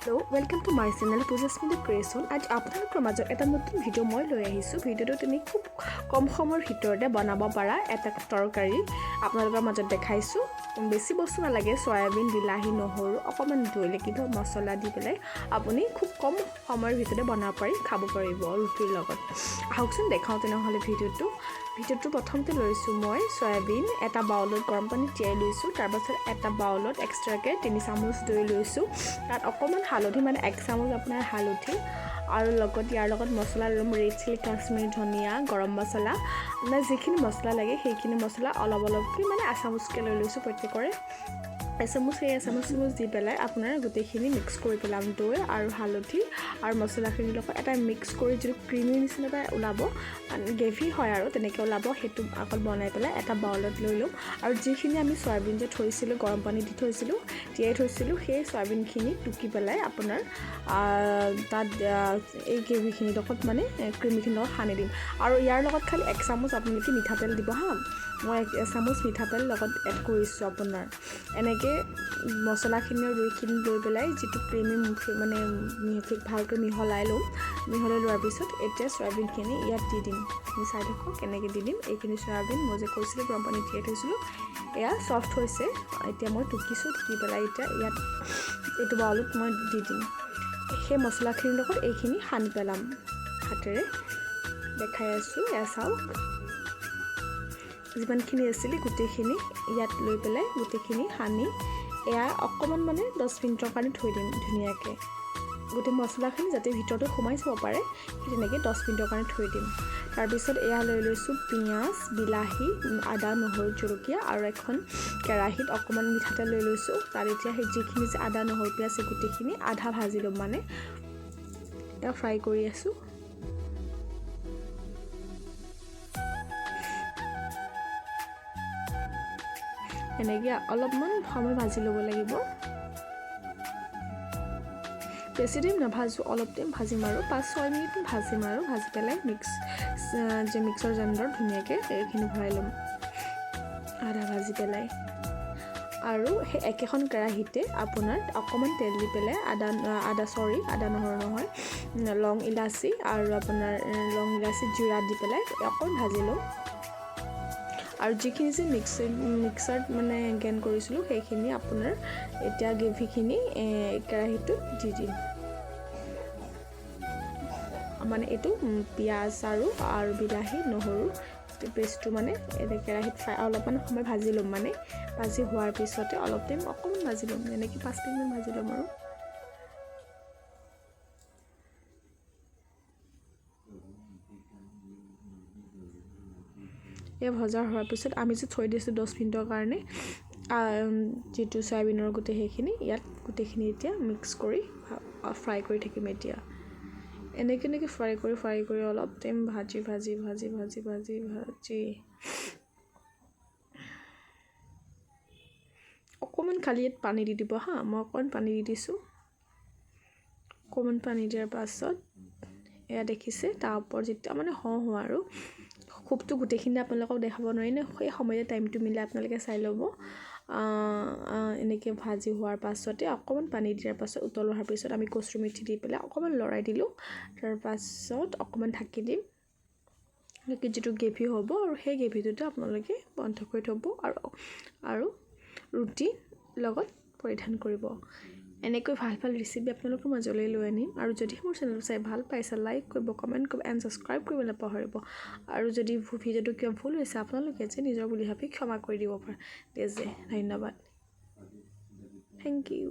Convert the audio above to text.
Hello, welcome to my channel Pujasmita Creation. आज আপোনালোকৰ মাজত এটা নতুন ভিডিও মই লৈ আহিছো। ভিডিওটো তুমি খুব কম সময়ৰ ভিতৰতে বনাব পাৰা এটা তৰকাৰী আপোনালোকৰ মাজত দেখাইছো। বেছি বস্তু নালাগে, সয়াবিন, বিলাহী, নহৰু, অকমান ধুইলে কিবা মছলা দি পেলাই আপুনি খুব কম সময়ৰ ভিতৰতে বনাব পাৰি, খাব পাৰিব ৰুটিৰ লগত। আহকচোন দেখাও তেনেহলে ভিডিওটো প্ৰথমতে লৈছো মই সয়াবিন এটা বাউলত গৰম পানী তিয়াই লৈছো। তাৰ পাছত এটা বাউলত এক্সট্ৰাকে 3 চামুচ দৈ লৈছো। তাত অকমান হালধি মানে 1 চামুচ আপোনাৰ হালধি আৰু লগত ইয়াৰ লগত মছলা লম ৰেড চিলি, কাশ্মীৰী ধনিয়া, গৰম মছলা, মানে যিখিনি মছলা লাগে সেইখিনি মছলা অলপকৈ মানে আচামুচকে লৈ লৈছো প্ৰত্যেকৰে। এচামুচ দি পেলাই আপোনাৰ গোটেইখিনি মিক্স কৰি পেলাম। দৈ আৰু হালধি আৰু মছলাখিনিৰ লগত এটা মিক্স কৰি যিটো ক্ৰিমি নিচিনা এটা ওলাব, গ্ৰেভি হয় আৰু তেনেকৈ ওলাব, সেইটো আকৌ বনাই পেলাই এটা বাউলত লৈ ল'ম। আৰু যিখিনি আমি সয়াবিন যে থৈছিলোঁ, গৰম পানী দি থৈছিলোঁ, তিয়াই থৈছিলোঁ, সেই সয়াবিনখিনি টুকি পেলাই আপোনাৰ তাত এই গ্ৰেভিখিনিৰ লগত মানে ক্ৰিমিখিনিৰ লগত সানি দিম। আৰু ইয়াৰ লগত খালি 1 চামুচ আপোনালোকে মিঠাতেল দিব হা। মই 1 চামুচ মিঠাতেল লগত এড কৰিছোঁ আপোনাৰ। এনেকৈ মছলাখিনি আৰু দৈখিনি লৈ পেলাই যিটো ক্ৰিমি মানে ভালকৈ মিহলাই ল'ম। মিহলাই লোৱাৰ পিছত এতিয়া সয়াবিনখিনি ইয়াত দি দিম। আপুনি চাই থাকক কেনেকৈ দি দিম। এইখিনি সয়াবিন মই যে কৈছিলোঁ গৰম পানী তিয়াই থৈছিলোঁ, এয়া ছফ্ট হৈছে। এতিয়া মই টুকি পেলাই এতিয়া ইয়াত এইটো বাউলত মই দি দিম। সেই মছলাখিনিৰ লগত এইখিনি সানি পেলাম হাতেৰে, দেখাই আছোঁ। এয়া চাওক, যিমানখিনি আছিলে গোটেইখিনি ইয়াত লৈ পেলাই গোটেইখিনি সানি এয়া অকণমান মানে 10 মিনিটৰ কাৰণে থৈ দিম ধুনীয়াকৈ। গোটেই মছলাখিনি যাতে ভিতৰতে সোমাই যাব পাৰে সেই তেনেকৈ 10 মিনিটৰ কাৰণে থৈ দিম। তাৰপিছত এয়া লৈ লৈছোঁ পিঁয়াজ, বিলাহী, আদা, নহৰু, জলকীয়া আৰু এখন কেৰাহীত অকণমান মিঠাতেল লৈ লৈছোঁ। তাত এতিয়া সেই যিখিনি যে আদা, নহৰু, পিঁয়াজ গোটেইখিনি আধা ভাজি ল'ম, মানে এয়া ফ্ৰাই কৰি আছোঁ। এনেকৈ অলপমান সময় ভাজি ল'ব লাগিব। বেছি টাইম নাভাজোঁ, অলপ টাইম ভাজিম আৰু 5-6 মিনিট ভাজিম আৰু ভাজি পেলাই মিক্সাৰ জাৰত ধুনীয়াকৈ এইখিনি ভৰাই ল'ম আধা ভাজি পেলাই। আৰু সেই একেখন কেৰাহীতে আপোনাৰ অকণমান তেল দি পেলাই আদা নহৰু নহয়, লং ইলাচি আৰু আপোনাৰ জিৰা দি পেলাই অকণমান ভাজি ল'ম। আৰু যিখিনি যে মিক্সাৰত মানে গ্ৰাইণ্ড কৰিছিলোঁ সেইখিনি আপোনাৰ এতিয়া গ্ৰেভিখিনি কেৰাহীটোত দি দিম। মানে এইটো পিঁয়াজ আৰু বিলাহী, নহৰু পেষ্টটো মানে কেৰাহীত অলপমান সময় ভাজি ল'ম। মানে ভাজি হোৱাৰ পিছতে অলপ টাইম অকণমান ভাজি ল'ম, এনেকৈ 5 মিনিটমান ভাজি ল'ম। আৰু এই ভজা হোৱাৰ পিছত আমি যে থৈ দিছোঁ 10 মিনিটৰ কাৰণে যিটো সয়াবিনৰ গোটেই সেইখিনি ইয়াত গোটেইখিনি এতিয়া মিক্স কৰি ফ্ৰাই কৰি থাকিম। এতিয়া এনেকৈ ফ্ৰাই কৰি অলপ টাইম ভাজি অকণমান খালি ইয়াত পানী দি দিব হা। মই অকণমান পানী দি দিছোঁ। অকণমান পানী দিয়াৰ পাছত এয়া দেখিছে তাৰ ওপৰত যেতিয়া মানে আৰু খুবটো গোটেইখিনি আপোনালোকক দেখাব নোৱাৰি ন, সেই সময়তে টাইমটো মিলাই আপোনালোকে চাই ল'ব। এনেকৈ ভাজি হোৱাৰ পাছতে অকণমান পানী দিয়াৰ পাছত উতল অহাৰ পিছত আমি কচুৰি মেথি দি পেলাই অকণমান লৰাই দিলোঁ। তাৰ পাছত অকণমান ঢাকি দিম, যিটো গ্ৰেভি হ'ব। আৰু সেই গ্ৰেভিটোতে আপোনালোকে বন্ধ কৰি থ'ব আৰু ৰুটিৰ লগত পৰিধান কৰিব। এনেকৈ ভাল ৰেচিপি আপোনালোকৰ মাজলৈ লৈ আনিম। আৰু যদি মোৰ চেনেলটো চাই ভাল পাইছে, লাইক কৰিব, কমেণ্ট কৰিব এণ্ড ছাবস্ক্ৰাইব কৰিবলৈ নাপাহৰিব। আৰু যদি ভিডিঅ'টো কিবা ভুল হৈছে আপোনালোকে যে নিজৰ বুলি ভাবি ক্ষমা কৰি দিব পাৰে। ধন্যবাদ, থেংক ইউ।